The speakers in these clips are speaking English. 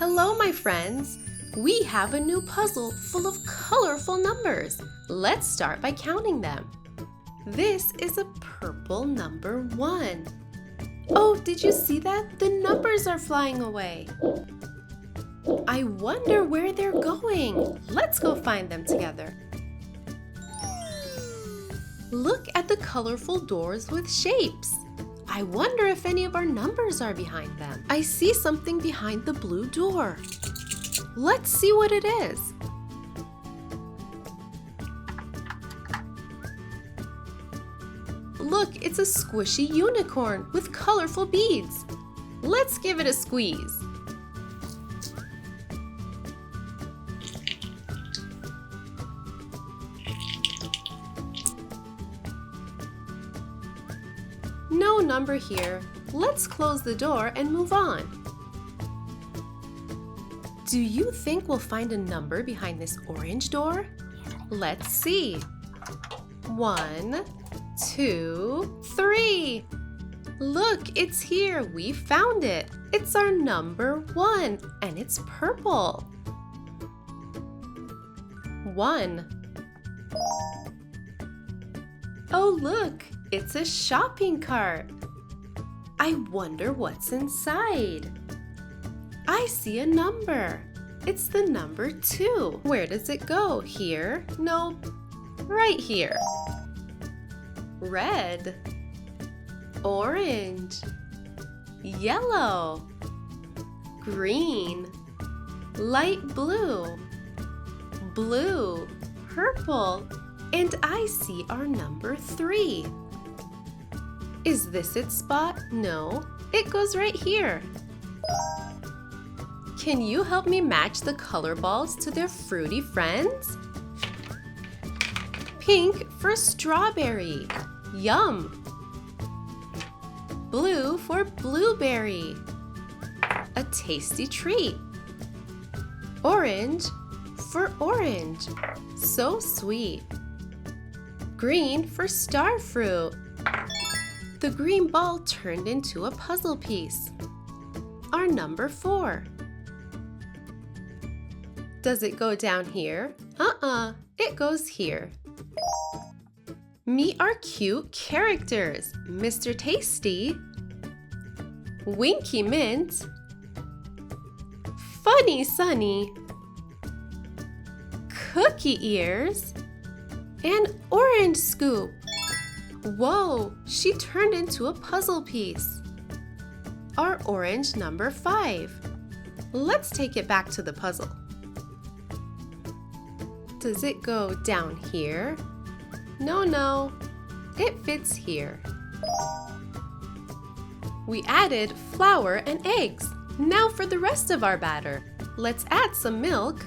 Hello, my friends! We have a new puzzle full of colorful numbers. Let's start by counting them. This is a purple number 1. Oh, did you see that? The numbers are flying away. I wonder where they're going. Let's go find them together. Look at the colorful doors with shapes. I wonder if any of our numbers are behind them. I see something behind the blue door. Let's see what it is. Look, it's a squishy unicorn with colorful beads. Let's give it a squeeze. No number here. Let's close the door and move on. Do you think we'll find a number behind this orange door? Let's see. 1, 2, 3. Look, it's here. We found it. It's our number 1, and it's purple. 1. Oh, look. It's a shopping cart. I wonder what's inside. I see a number. It's the number 2. Where does it go? Here? No, right here. Red, orange, yellow, green, light blue, blue, purple, and I see our number 3. Is this its spot? No, it goes right here. Can you help me match the color balls to their fruity friends? Pink for strawberry. Yum! Blue for blueberry. A tasty treat. Orange for orange. So sweet. Green for star fruit. The green ball turned into a puzzle piece. Our number 4. Does it go down here? It goes here. Meet our cute characters, Mr. Tasty, Winky Mint, Funny Sunny, Cookie Ears, and Orange Scoop. Whoa, she turned into a puzzle piece. Our orange number 5. Let's take it back to the puzzle. Does it go down here? No, it fits here. We added flour and eggs. Now for the rest of our batter. Let's add some milk.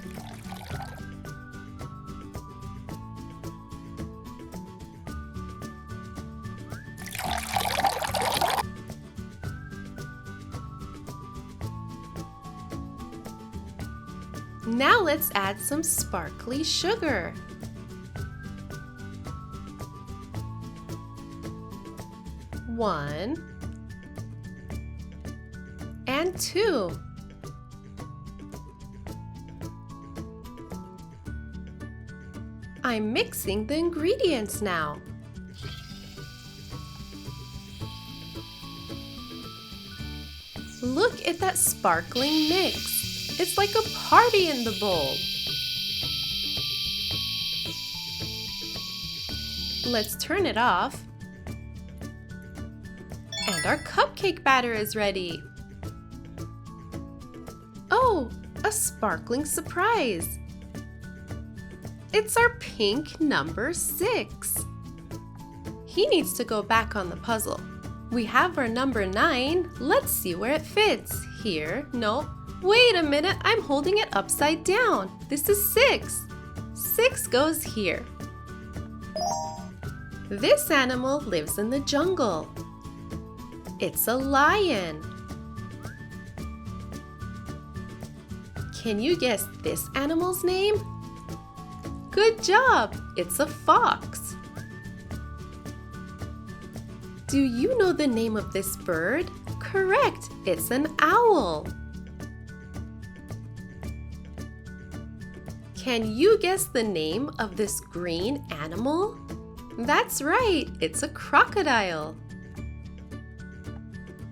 Now let's add some sparkly sugar. One and 2. I'm mixing the ingredients now. Look at that sparkling mix. It's like a party in the bowl. Let's turn it off. And our cupcake batter is ready. Oh, a sparkling surprise. It's our pink number 6. He needs to go back on the puzzle. We have our number 9. Let's see where it fits. Here, no. Wait a minute, I'm holding it upside down. This is 6. 6 goes here. This animal lives in the jungle. It's a lion. Can you guess this animal's name? Good job! It's a fox. Do you know the name of this bird? Correct, it's an owl. Can you guess the name of this green animal? That's right, it's a crocodile.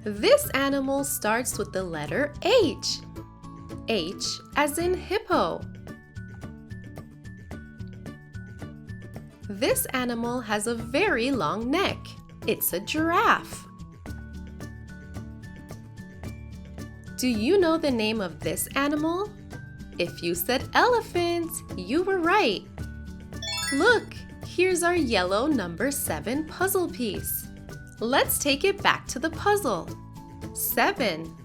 This animal starts with the letter H. H as in hippo. This animal has a very long neck. It's a giraffe. Do you know the name of this animal? If you said elephant, you were right. Look, here's our yellow number 7 puzzle piece. Let's take it back to the puzzle. 7.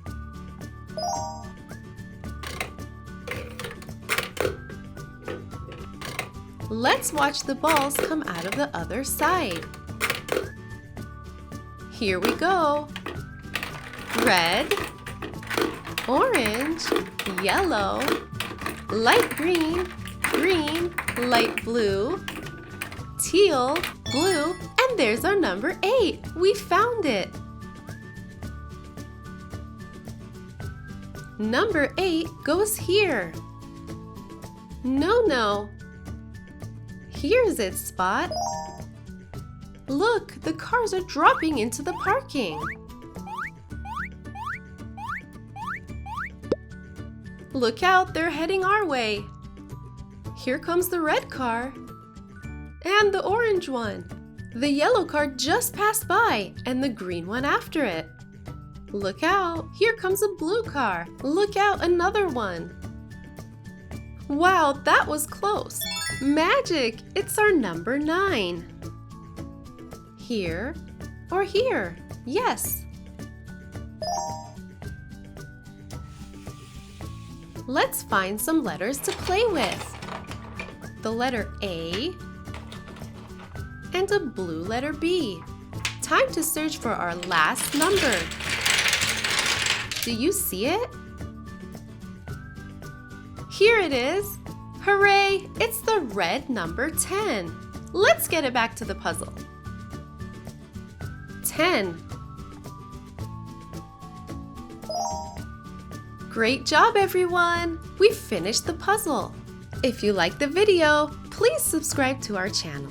Let's watch the balls come out of the other side. Here we go. Red, orange, yellow, light green, green, light blue, teal, blue, and there's our number 8. We found it. Number 8 goes here. No. Here's its spot. Look, the cars are dropping into the parking. Look out, they're heading our way. Here comes the red car. And the orange one. The yellow car just passed by, and the green one after it. Look out, here comes a blue car. Look out, another one. Wow, that was close. Magic! It's our number 9. Here or here? Yes. Let's find some letters to play with. The letter A and a blue letter B. Time to search for our last number. Do you see it? Here it is. Hooray! It's the red number 10. Let's get it back to the puzzle. 10. Great job, everyone! We finished the puzzle. If you liked the video, please subscribe to our channel.